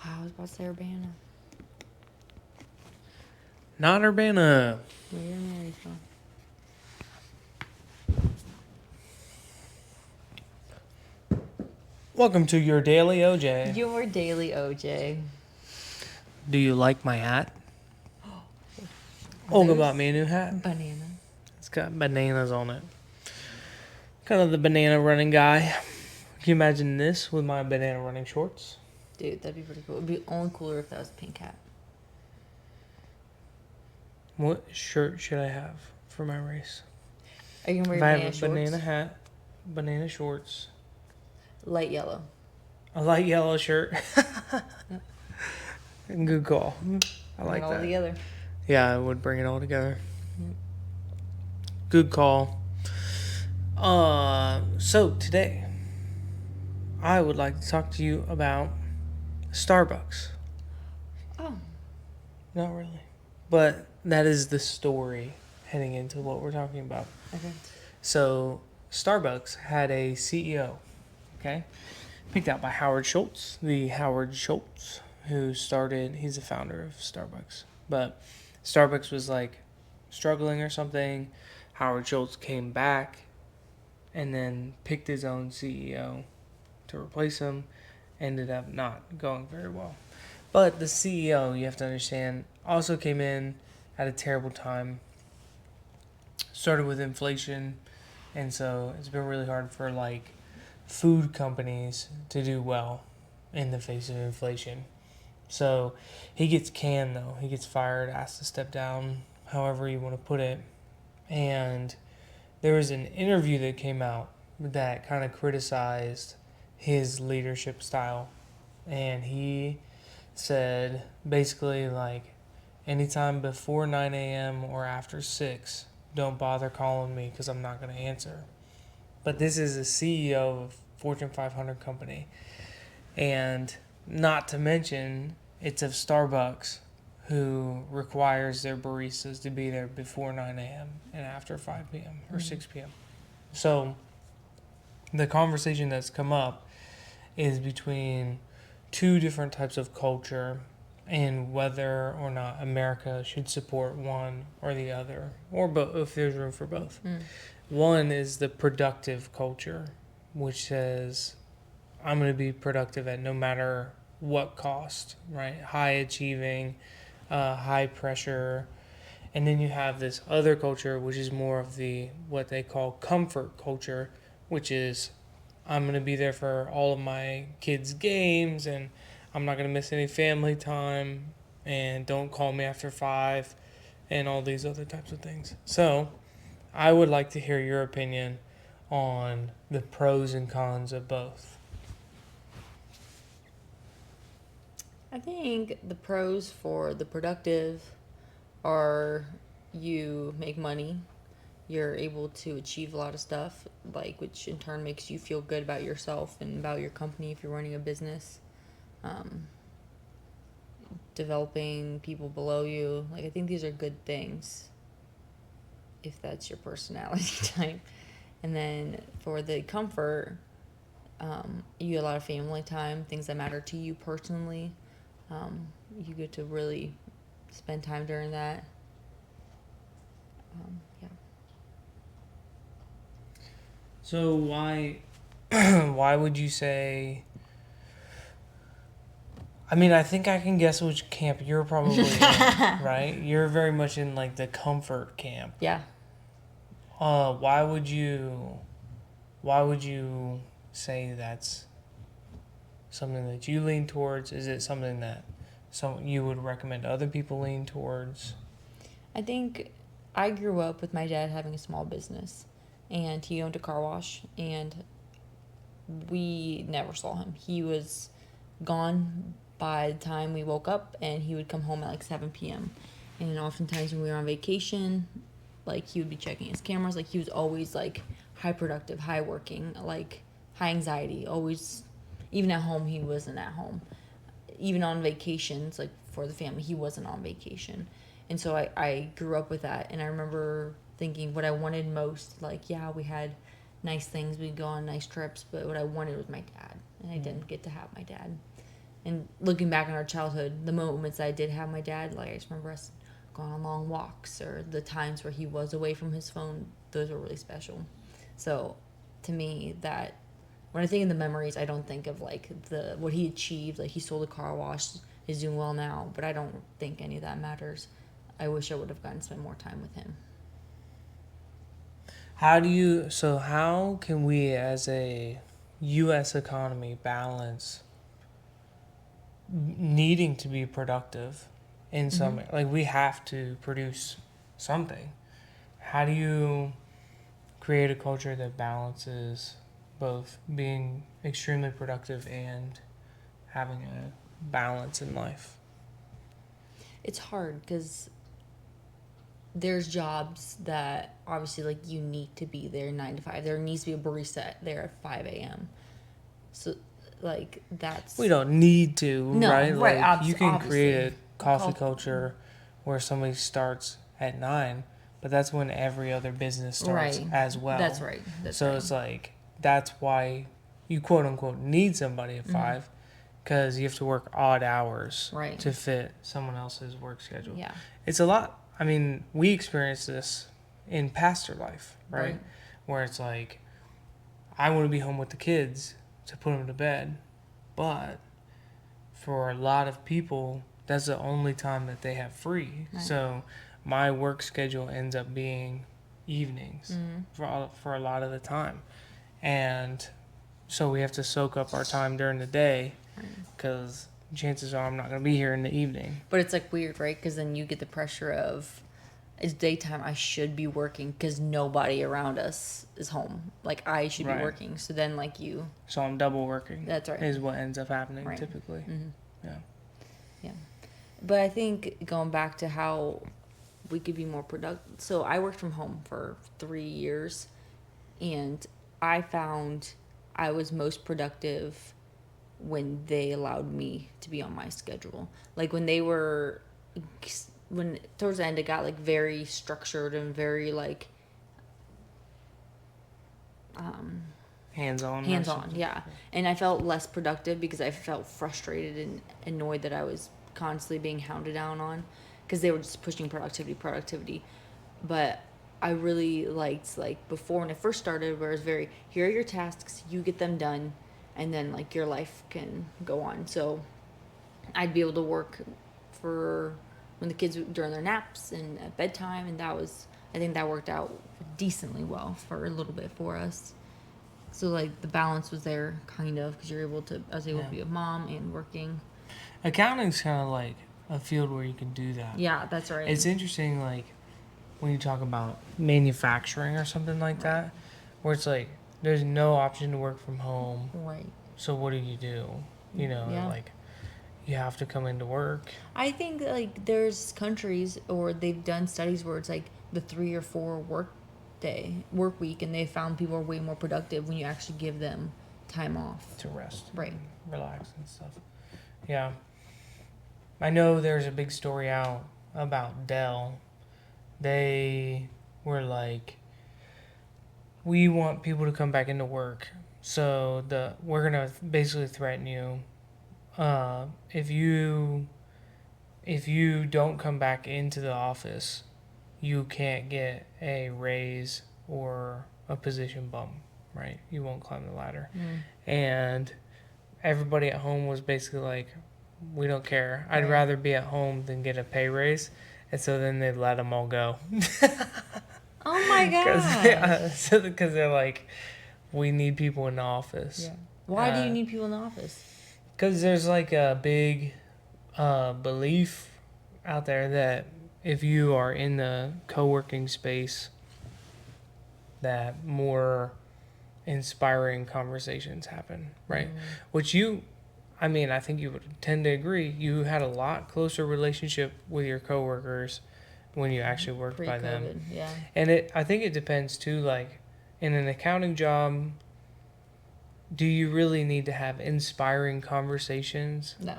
Wow, I was about to say Urbana. Not Urbana. Where your Mary's from? Welcome to your daily OJ. Your daily OJ. Do you like my hat? Olga bought me a new hat. Banana. It's got bananas on it. Kind of the banana running guy. Can you imagine this with my banana running shorts? Dude, that'd be pretty cool. It'd be only cooler if that was a pink hat. What shirt should I have for my race? Are you gonna wear If I banana have a shorts? banana hat, banana shorts, Light yellow. a light yellow shirt. Good call. I like Bring it all that. together. Yeah, I would bring it all together. Yep. Good call. So today, I would like to talk to you about Starbucks. Oh. Not really. But that is the story heading into what we're talking about. Okay. So, Starbucks had a CEO, okay? Picked out by Howard Schultz, the Howard Schultz, he's the founder of Starbucks. But Starbucks was like struggling or something. Howard Schultz came back and then picked his own CEO to replace him. Ended up not going very well. But the CEO, you have to understand, also came in at a terrible time. Started with inflation, and so it's been really hard for like food companies to do well in the face of inflation. So he gets canned though. He gets fired, asked to step down, however you want to put it. And there was an interview that came out that kind of criticized his leadership style. And he said basically like anytime before 9 a.m. or after 6, don't bother calling me because I'm not going to answer. But this is a CEO of Fortune 500 company. And not to mention, it's of Starbucks, who requires their baristas to be there before 9 a.m. and after 5 p.m. or 6 p.m. So the conversation that's come up is between two different types of culture and whether or not America should support one or the other, or both, if there's room for both. One is the productive culture, which says, I'm going to be productive at no matter what cost, right? High achieving, high pressure. And then you have this other culture, which is more of the what they call comfort culture, which is I'm going to be there for all of my kids' games and I'm not going to miss any family time and don't call me after 5 and all these other types of things. So I would like to hear your opinion on the pros and cons of both. I think the pros for the productive are you make money, you're able to achieve a lot of stuff, like which in turn makes you feel good about yourself and about your company if you're running a business. Developing people below you, like I think these are good things if that's your personality type. And then for the comfort, you get a lot of family time, things that matter to you personally. You get to really spend time during that. Yeah. So why would you say? I mean, I think I can guess which camp you're probably in, right? You're very much in like the comfort camp. Yeah. Why would you say that's something that you lean towards? Is it something that you would recommend other people lean towards? I think I grew up with my dad having a small business, and he owned a car wash, and we never saw him. He was gone by the time we woke up, and he would come home at like 7 p.m. And oftentimes when we were on vacation, like he would be checking his cameras. Like he was always like high productive, high working, like high anxiety. Always, even at home, he wasn't at home. Even on vacations, like for the family, he wasn't on vacation. And so I grew up with that. And I remember thinking what I wanted most, like, yeah, we had nice things. We'd go on nice trips. But what I wanted was my dad. And I didn't get to have my dad. And looking back on our childhood, the moments I did have my dad, like I just remember us going on long walks, or the times where he was away from his phone, those were really special. So to me, that when I think of the memories, I don't think of like the what he achieved. Like he sold a car wash, he's doing well now, but I don't think any of that matters. I wish I would have gotten to spend more time with him. How can we as a U.S. economy balance needing to be productive in some, like we have to produce something. How do you create a culture that balances both being extremely productive and having a balance in life? It's hard because there's jobs that obviously like you need to be there 9 to 5. There needs to be a barista there at 5 a.m. So like that's We don't need to, No, right? right, Like you can obviously. create a coffee Cul- culture where somebody starts at 9, but that's when every other business starts right. as well. That's right. That's So right. it's like that's why you quote unquote need somebody at 5, because you have to work odd hours Right. to fit someone else's work schedule. Yeah. It's a lot. I mean, we experience this in pastor life, right? Where it's like, I want to be home with the kids to put them to bed, but for a lot of people, that's the only time that they have free. Right. So my work schedule ends up being evenings for a lot of the time. And so we have to soak up our time during the day because chances are I'm not going to be here in the evening. But it's like weird, right? Because then you get the pressure of it's daytime. I should be working because nobody around us is home. Like I should be Right. working. So then like you. So I'm double working. That's right. Is what ends up happening Right. typically. Yeah. Yeah. But I think going back to how we could be more productive. So I worked from home for 3 years, and I found I was most productive when they allowed me to be on my schedule. Like when towards the end it got like very structured and very like Hands-on. hands-on, yeah. And I felt less productive because I felt frustrated and annoyed that I was constantly being hounded down on because they were just pushing productivity. But I really liked like before when it first started where it was very, here are your tasks, you get them done, and then like your life can go on. So I'd be able to work for when the kids during their naps and at bedtime, and I think that worked out decently well for a little bit for us. So like the balance was there kind of because I was able to be a mom and working. Accounting's kind of like a field where you can do that. Yeah, that's right. It's interesting, like, when you talk about manufacturing or something like that, where it's like, there's no option to work from home. Right. So what do? You know, Yeah. like, you have to come into work. I think like there's countries or they've done studies where it's like the 3 or 4 work week, and they found people are way more productive when you actually give them time off. To rest. Right. And relax and stuff. Yeah. I know there's a big story out about Dell. They were like, we want people to come back into work. So we're gonna basically threaten you. If you don't come back into the office, you can't get a raise or a position bump, right? You won't climb the ladder. And everybody at home was basically like, we don't care. I'd Right. rather be at home than get a pay raise. And so then they let them all go. Oh my god. Because they're like, we need people in the office. Yeah. Why do you need people in the office? Because there's like a big belief out there that if you are in the co-working space, that more inspiring conversations happen, right? Which I think you would tend to agree. You had a lot closer relationship with your coworkers when you actually worked by them. Pre-COVID, yeah. And I think it depends too, like in an accounting job, do you really need to have inspiring conversations? No.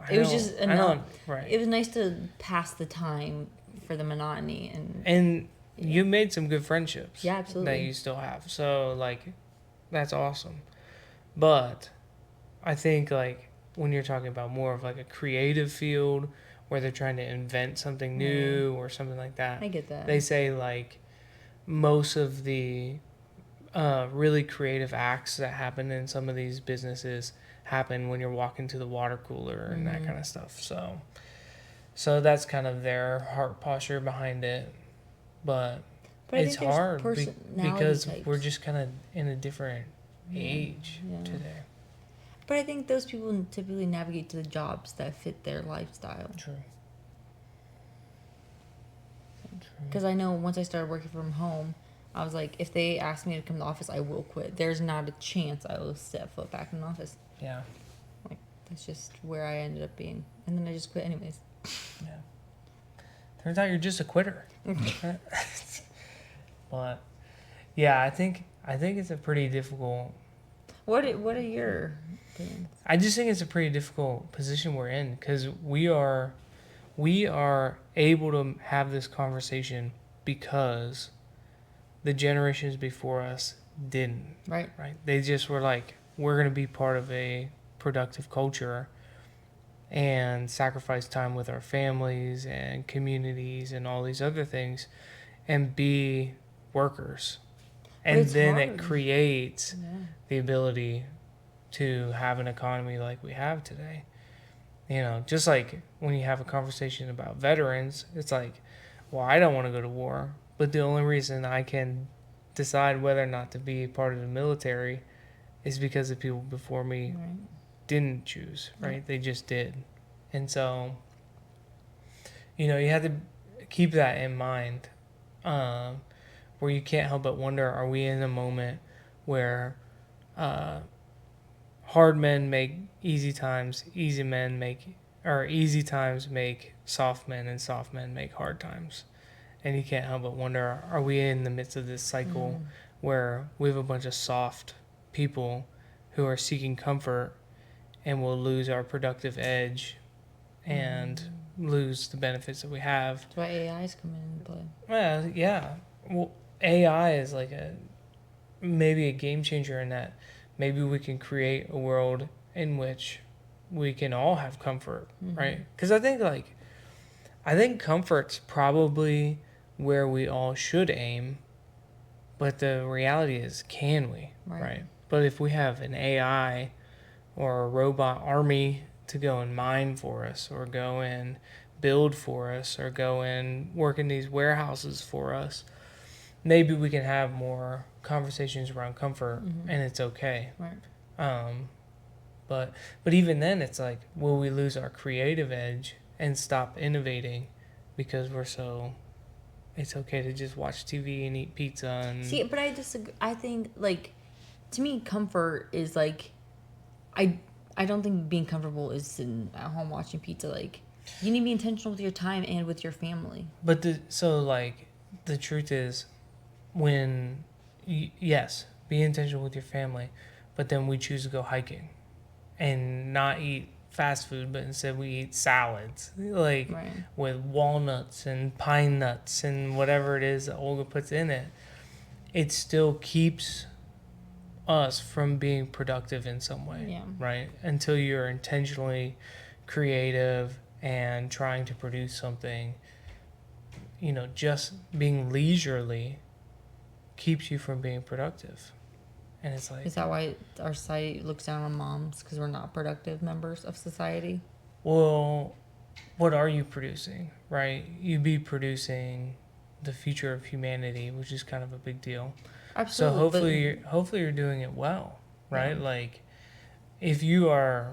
I It was don't- just I don't, right. It was nice to pass the time for the monotony And you made some good friendships. Yeah, absolutely. That you still have. So, like, that's awesome. But I think, like, when you're talking about more of like a creative field where they're trying to invent something new or something like that. I get that. They say like most of the really creative acts that happen in some of these businesses happen when you're walking to the water cooler and that kind of stuff. So that's kind of their heart posture behind it. But I it's think there's hard personality because types. we're just kind of in a different age today. But I think those people typically navigate to the jobs that fit their lifestyle. True. Because I know once I started working from home, I was like, if they ask me to come to the office, I will quit. There's not a chance I will step foot back in the office. Yeah. Like, that's just where I ended up being. And then I just quit anyways. Yeah. Turns out you're just a quitter. But yeah, I think it's a pretty difficult. What are your opinions? I just think it's a pretty difficult position we're in because we are able to have this conversation because the generations before us didn't. Right. Right. They just were like, we're going to be part of a productive culture and sacrifice time with our families and communities and all these other things and be workers. And then it creates the ability to have an economy like we have today. You know, just like when you have a conversation about veterans, it's like, well, I don't want to go to war, but the only reason I can decide whether or not to be part of the military is because the people before me didn't choose, right? They just did. And so, you know, you have to keep that in mind, where you can't help but wonder, are we in a moment where hard men make easy times, easy times make soft men, and soft men make hard times? And you can't help but wonder, are we in the midst of this cycle where we have a bunch of soft people who are seeking comfort and will lose our productive edge and lose the benefits that we have? That's why AI is coming into play. Well, yeah. Well, AI is like maybe a game changer in that maybe we can create a world in which we can all have comfort, right? Because I think comfort's probably where we all should aim, but the reality is, can we, right? But if we have an AI or a robot army to go and mine for us, or go and build for us, or go and work in these warehouses for us, maybe we can have more conversations around comfort, and it's okay. Right. But even then, it's like, will we lose our creative edge and stop innovating because it's okay to just watch TV and eat pizza and... See, but I disagree. I think, like, to me, comfort is, like, I don't think being comfortable is sitting at home watching pizza. Like, you need to be intentional with your time and with your family. But the truth is, yes, be intentional with your family, but then we choose to go hiking and not eat fast food, but instead we eat salads, like with walnuts and pine nuts and whatever it is that Olga puts in it. It still keeps us from being productive in some way, right? Until you're intentionally creative and trying to produce something, you know, just being leisurely keeps you from being productive. And it's like... Is that why our society looks down on moms? Because we're not productive members of society? Well, what are you producing, right? You'd be producing the future of humanity, which is kind of a big deal. Absolutely. So hopefully you're doing it well, right? Like, if you are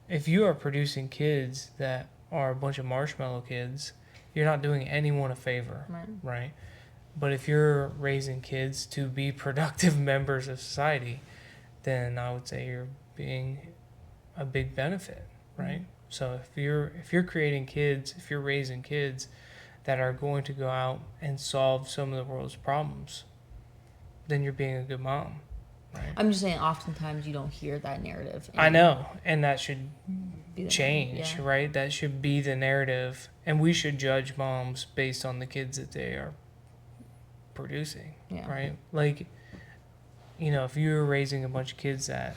producing kids that are a bunch of marshmallow kids, you're not doing anyone a favor, right? But if you're raising kids to be productive members of society, then I would say you're being a big benefit, right? So if you're creating kids, if you're raising kids that are going to go out and solve some of the world's problems, then you're being a good mom, right? I'm just saying, oftentimes you don't hear that narrative. I know, and that should change, right? That should be the narrative, and we should judge moms based on the kids that they are producing, right? Like, you know, if you're raising a bunch of kids that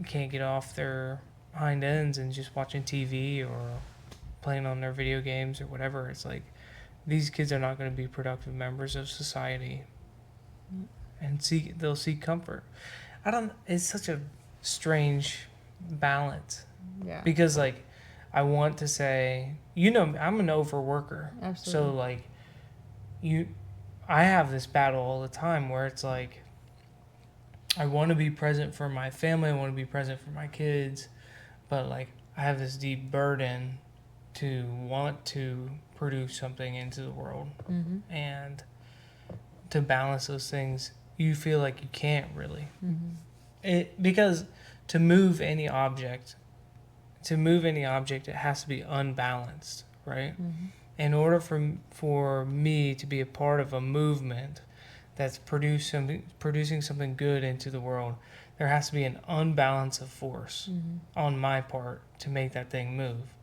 can't get off their hind ends and just watching TV or playing on their video games or whatever. It's like these kids are not going to be productive members of society, and they'll seek comfort. I don't. It's such a strange balance Yeah. because like I want to say, I'm an overworker. Absolutely. So like I have this battle all the time where it's like I want to be present for my family, I want to be present for my kids, but like I have this deep burden to want to produce something into the world. Mm-hmm. And to balance those things, you feel like you can't really. Mm-hmm. Because to move any object, it has to be unbalanced, right? Mm-hmm. In order for me to be a part of a movement that's producing something good into the world, there has to be an unbalance of force Mm-hmm. on my part to make that thing move.